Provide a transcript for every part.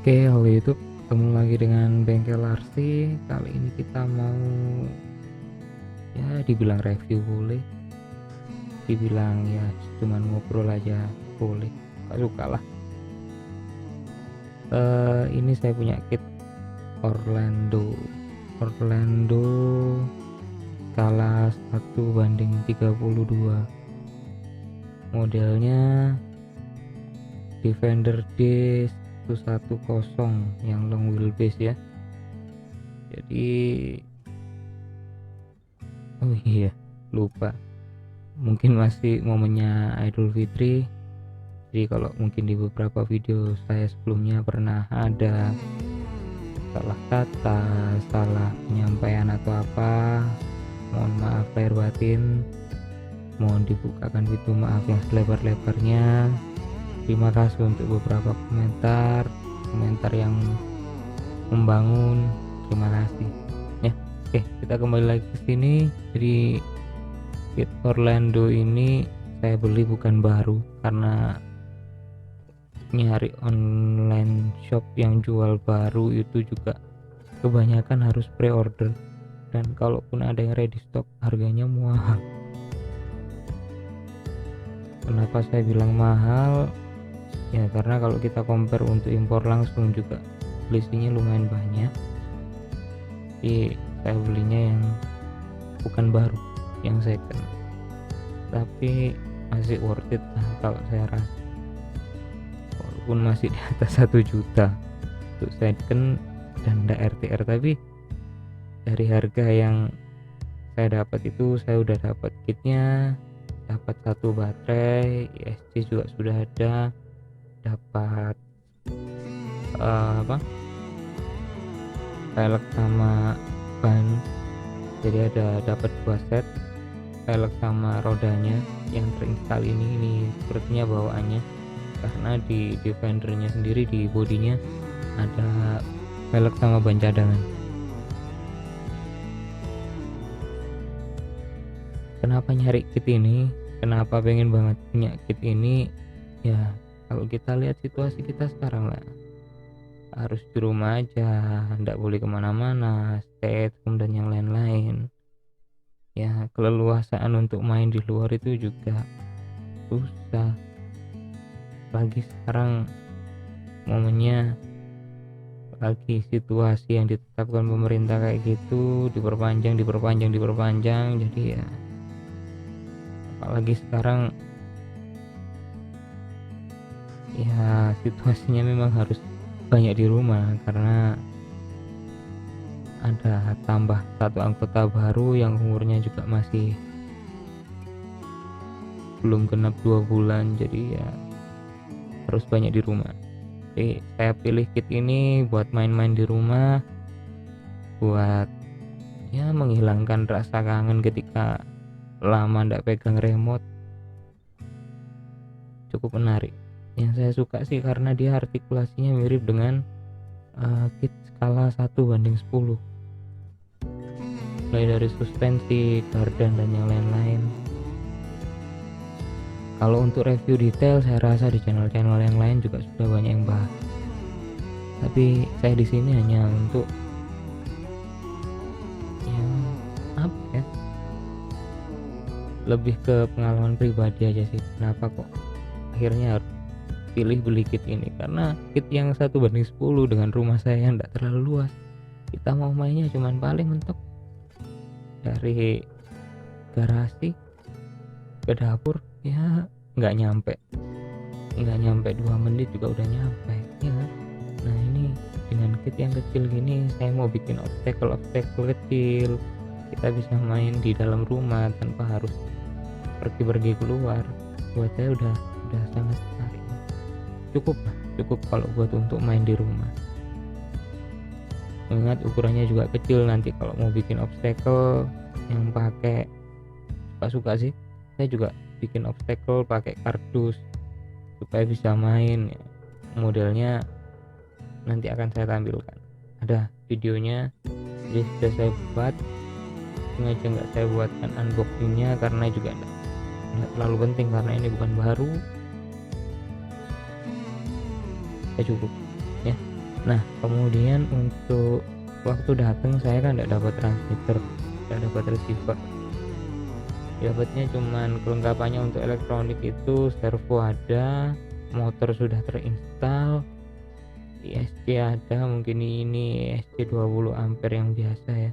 Oke, halo YouTube, ketemu lagi dengan Bengkel RC. Kali ini kita mau, ya dibilang review boleh, dibilang ya cuman ngobrol aja boleh, suka lah. Ini saya punya kit Orlando Orlando skala 1:32, modelnya Defender D110 yang long wheelbase ya. Jadi oh iya, lupa, mungkin masih momennya Idul Fitri. Jadi kalau mungkin di beberapa video saya sebelumnya pernah ada salah kata, salah penyampaian atau apa, mohon maaf lahir batin, mohon dibukakan pintu maaf yang selebar-lebarnya. Terima kasih untuk beberapa komentar yang membangun, terima kasih ya. Oke, kita kembali lagi ke sini. Jadi kit Orlando ini saya beli bukan baru, karena nyari online shop yang jual baru itu juga kebanyakan harus pre-order, dan kalaupun ada yang ready stock harganya mahal. Kenapa saya bilang mahal? Ya karena kalau kita compare untuk impor langsung juga selisihnya lumayan banyak. Jadi saya belinya yang bukan baru, yang second, tapi masih worth it lah kalau saya rasa, walaupun masih di atas 1 juta untuk second dan enggak RTR. Tapi dari harga yang saya dapat itu, saya udah dapat kitnya, dapat satu baterai, ISC juga sudah ada, dapat pelek sama ban. Jadi dapat 2 set pelek sama rodanya yang terinstall. Ini sepertinya bawaannya, karena di Defendernya sendiri di bodinya ada pelek sama ban cadangan. Kenapa nyari kit ini, kenapa pengen banget punya kit ini? Ya kalau kita lihat situasi kita sekarang lah, harus di rumah aja, nggak boleh kemana-mana, stay at home dan yang lain-lain. Ya keleluasaan untuk main di luar itu juga susah, lagi sekarang momennya lagi situasi yang ditetapkan pemerintah kayak gitu, diperpanjang. Jadi ya apalagi sekarang ya situasinya memang harus banyak di rumah, karena ada tambah satu anggota baru yang umurnya juga masih belum genap 2 bulan. Jadi ya harus banyak di rumah. Jadi saya pilih kit ini buat main-main di rumah, buat ya menghilangkan rasa kangen ketika lama ndak pegang remote. Cukup menarik. Yang saya suka sih karena dia artikulasinya mirip dengan kit skala 1:10, mulai dari suspensi, gardan dan yang lain-lain. Kalau untuk review detail saya rasa di channel-channel yang lain juga sudah banyak yang bahas, tapi saya di sini hanya untuk ya apa ya, lebih ke pengalaman pribadi aja sih. Kenapa kok akhirnya harus pilih beli kit ini? Karena kit yang 1:10 dengan rumah saya yang tidak terlalu luas, kita mau mainnya cuman paling mentok dari garasi ke dapur ya nggak nyampe 2 menit juga udah nyampe ya kan? Nah ini dengan kit yang kecil gini, saya mau bikin obstacle kecil, kita bisa main di dalam rumah tanpa harus pergi keluar. Buat saya udah sangat menarik, cukup kalau buat untuk main di rumah. Mengingat ukurannya juga kecil, nanti kalau mau bikin obstacle yang pakai, suka sih saya juga bikin obstacle pakai kardus supaya bisa main ya. Modelnya nanti akan saya tampilkan, ada videonya. Jadi sudah saya buat, sengaja nggak saya buatkan unboxingnya karena juga nggak terlalu penting, karena ini bukan baru. Ya cukup ya. Nah kemudian untuk waktu datang saya kan tidak dapat transmitter, tidak dapat receiver, dapatnya cuman kelengkapannya untuk elektronik itu servo ada, motor sudah terinstall, ISC ada, mungkin ini ISC 20 ampere yang biasa ya,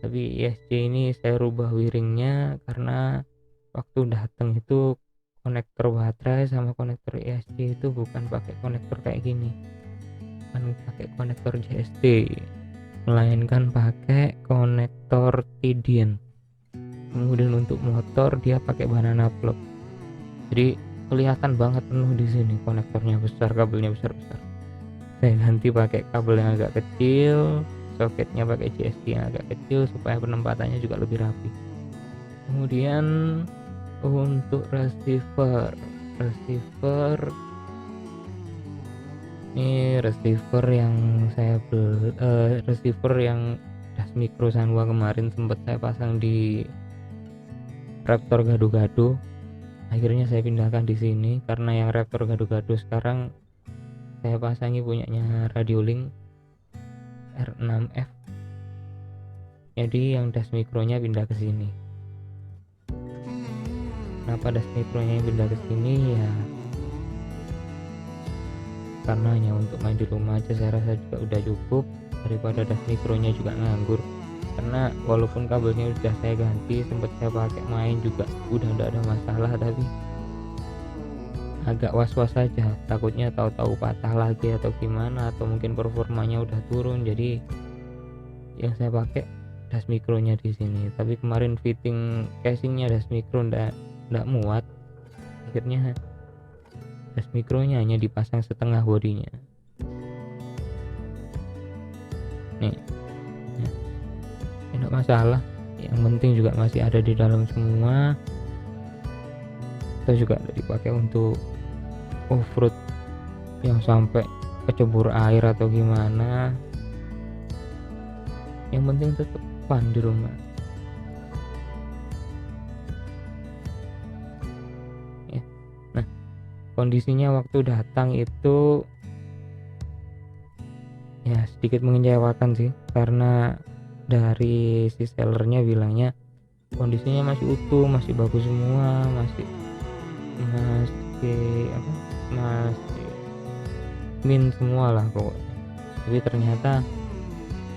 tapi ISC ini saya rubah wiringnya karena waktu datang itu konektor baterai sama konektor ISC itu bukan pakai konektor kayak gini, bukan pakai konektor JST, melainkan pakai konektor Tidian. Kemudian untuk motor dia pakai banana plug, jadi kelihatan banget penuh di sini, konektornya besar, kabelnya besar-besar. Saya ganti pakai kabel yang agak kecil, soketnya pakai JST yang agak kecil supaya penempatannya juga lebih rapi. Kemudian untuk receiver ini receiver yang saya receiver yang Das Micro Sanwa kemarin sempat saya pasang di Raptor gado-gado, akhirnya saya pindahkan di sini karena yang Raptor gado-gado sekarang saya pasangi punyanya Radiolink R6F, jadi yang Das Micro-nya pindah ke sini. Kenapa Das Micro-nya yang pindah ke sini ya, karena hanya untuk main di rumah aja saya rasa juga udah cukup, daripada Das Micro-nya juga nganggur. Karena walaupun kabelnya udah saya ganti, sempat saya pakai main juga udah tidak ada masalah, tapi agak was-was saja, takutnya tahu-tahu patah lagi atau gimana, atau mungkin performanya udah turun. Jadi yang saya pakai Das Micro-nya di sini, tapi kemarin fitting casingnya Das Micro ndak muat, akhirnya Das Micro-nya hanya dipasang setengah bodinya. Nih ya, tidak masalah, yang penting juga masih ada di dalam semua. Itu juga dipakai untuk off-road yang sampai kecebur air atau gimana, yang penting tetap fun di rumah ya. Nah kondisinya waktu datang itu ya sedikit mengecewakan sih, karena dari si sellernya bilangnya kondisinya masih utuh, masih bagus semua, masih min semua lah pokoknya. Tapi ternyata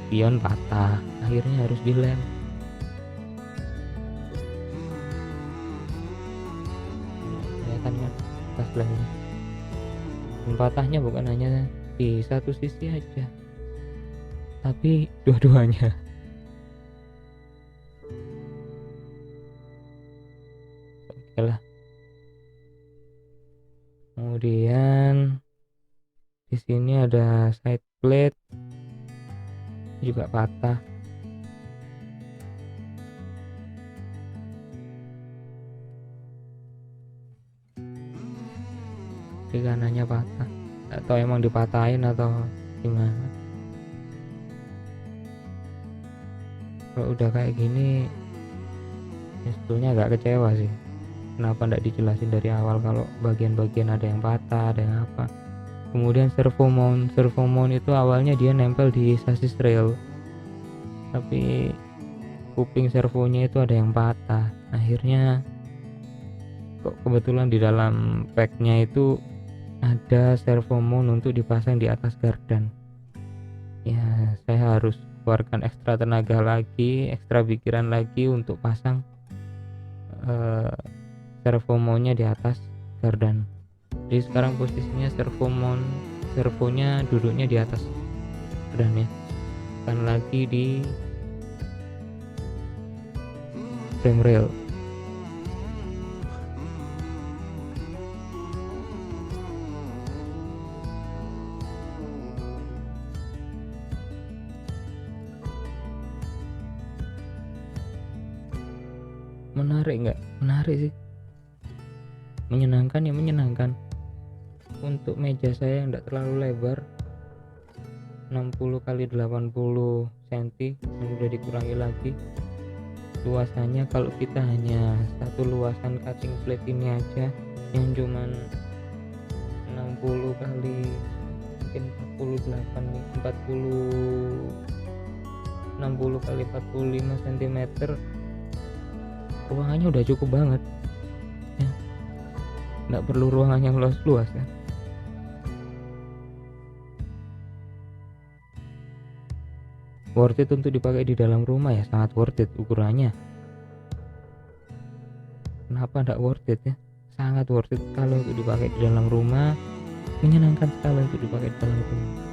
pion patah, akhirnya harus dilem. Kelihatan kan pas lemnya, dan patahnya bukan hanya di satu sisi aja, tapi dua-duanya. Oke lah. Kemudian di sini ada side plate juga patah. Di kanannya patah, atau emang dipatahin atau gimana. Kalau udah kayak gini ya sebetulnya agak kecewa sih, kenapa enggak dijelasin dari awal kalau bagian-bagian ada yang patah, ada yang apa. Kemudian servo mount itu awalnya dia nempel di sasis rail, tapi kuping servonya itu ada yang patah. Akhirnya kok kebetulan di dalam packnya itu ada servo mount untuk dipasang di atas gardan. Ya saya harus keluarkan ekstra tenaga lagi, ekstra pikiran lagi untuk pasang servo mountnya di atas gardan. Jadi sekarang posisinya servonya duduknya di atas gardan ya, bukan lagi di frame rail. Menarik nggak? Menarik sih, menyenangkan ya, menyenangkan. Untuk meja saya yang tidak terlalu lebar, 60 kali 80 cm, yang udah dikurangi lagi luasannya. Kalau kita hanya satu luasan cutting plate ini aja yang cuman 60 kali mungkin 48 nih, 60 kali 45 cm, ruangannya udah cukup banget ya, nggak perlu ruangan yang luas-luas kan. Worth it untuk dipakai di dalam rumah ya, sangat worth it ukurannya. Kenapa nggak worth it ya, sangat worth it kalau untuk dipakai di dalam rumah, menyenangkan sekali untuk dipakai di dalam rumah.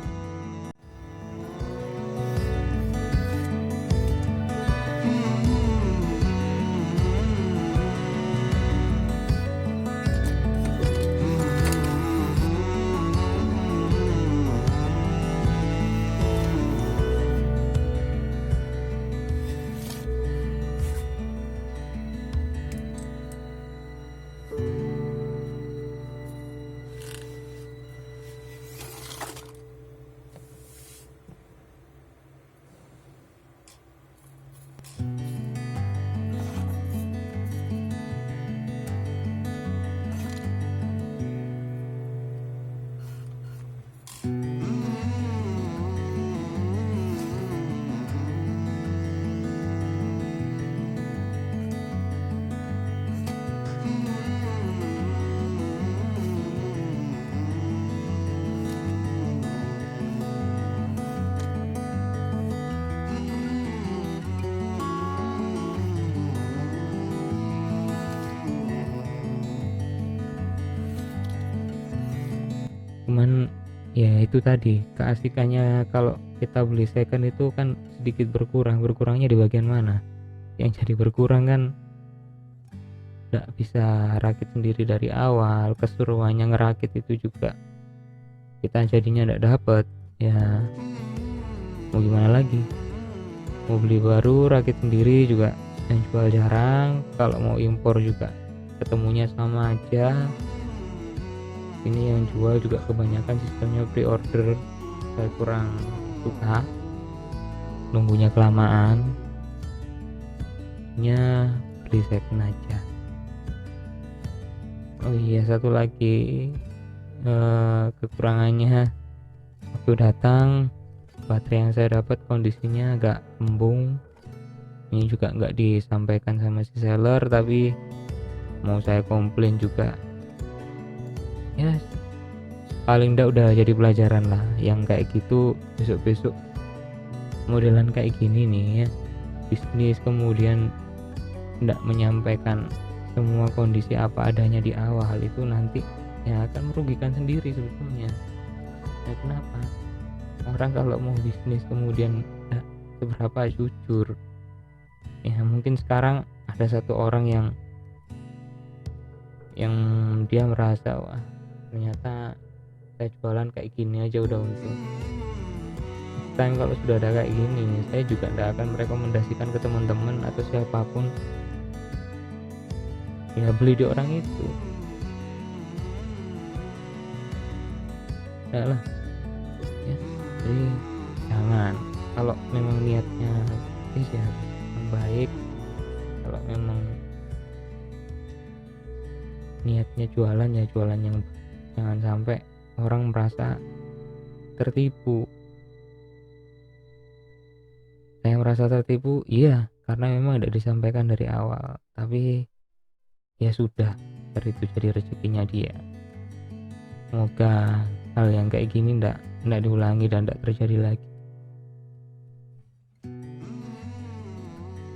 Cuman ya itu tadi keasikannya kalau kita beli second itu kan sedikit berkurangnya di bagian mana, yang jadi berkurang kan nggak bisa rakit sendiri dari awal, keseruannya ngerakit itu juga kita jadinya nggak dapet ya, mau gimana lagi, mau beli baru rakit sendiri juga yang jual jarang, kalau mau impor juga ketemunya sama aja. Ini yang jual juga kebanyakan sistemnya pre-order, saya kurang suka, nunggunya kelamaan, nya beli second aja. Oh iya, satu lagi kekurangannya, waktu datang baterai yang saya dapat kondisinya agak embung. Ini juga nggak disampaikan sama si seller, tapi mau saya komplain juga ya, paling ndak udah jadi pelajaran lah yang kayak gitu. Besok-besok modelan kayak gini nih ya, bisnis kemudian ndak menyampaikan semua kondisi apa adanya di awal, itu nanti ya akan merugikan sendiri sebetulnya ya. Kenapa orang kalau mau bisnis kemudian ndak seberapa jujur ya, mungkin sekarang ada satu orang yang dia merasa wah ternyata saya jualan kayak gini aja udah untung. Time kalau sudah ada kayak gini, saya juga tidak akan merekomendasikan ke teman-teman atau siapapun ya beli di orang itu. Ya lah ya, jadi jangan, kalau memang niatnya ya yang baik, kalau memang niatnya jualan ya jualan yang baik. Jangan sampai orang merasa tertipu. Saya merasa tertipu iya, karena memang tidak disampaikan dari awal, tapi ya sudah, itu jadi rezekinya dia. Semoga hal yang kayak gini tidak diulangi dan tidak terjadi lagi.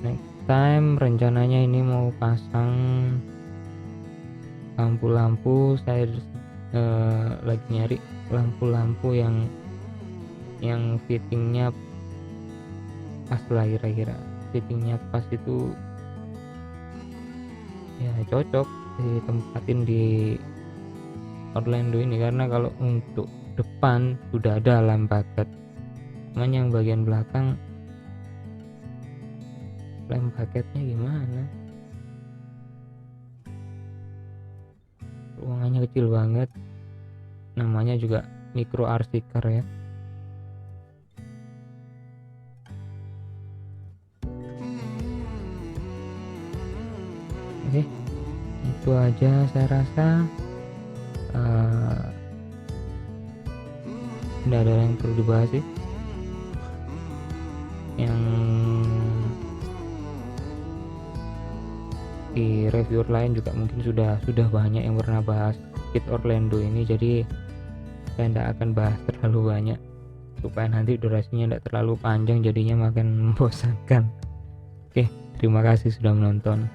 Next time rencananya ini mau pasang lampu-lampu. Saya lagi nyari lampu-lampu yang fittingnya pas lah, kira-kira fittingnya pas itu ya cocok ditempatin di Orlando ini, karena kalau untuk depan sudah ada lamp bucket, cuman yang bagian belakang lamp bucketnya gimana, ruangannya kecil banget, namanya juga micro RC car ya. Oke, itu aja saya rasa. tidak ada yang perlu dibahas sih. Yang di reviewer lain juga mungkin sudah banyak yang pernah bahas Kid Orlando ini, jadi saya tidak akan bahas terlalu banyak supaya nanti durasinya tidak terlalu panjang, jadinya makin membosankan. Oke, terima kasih sudah menonton.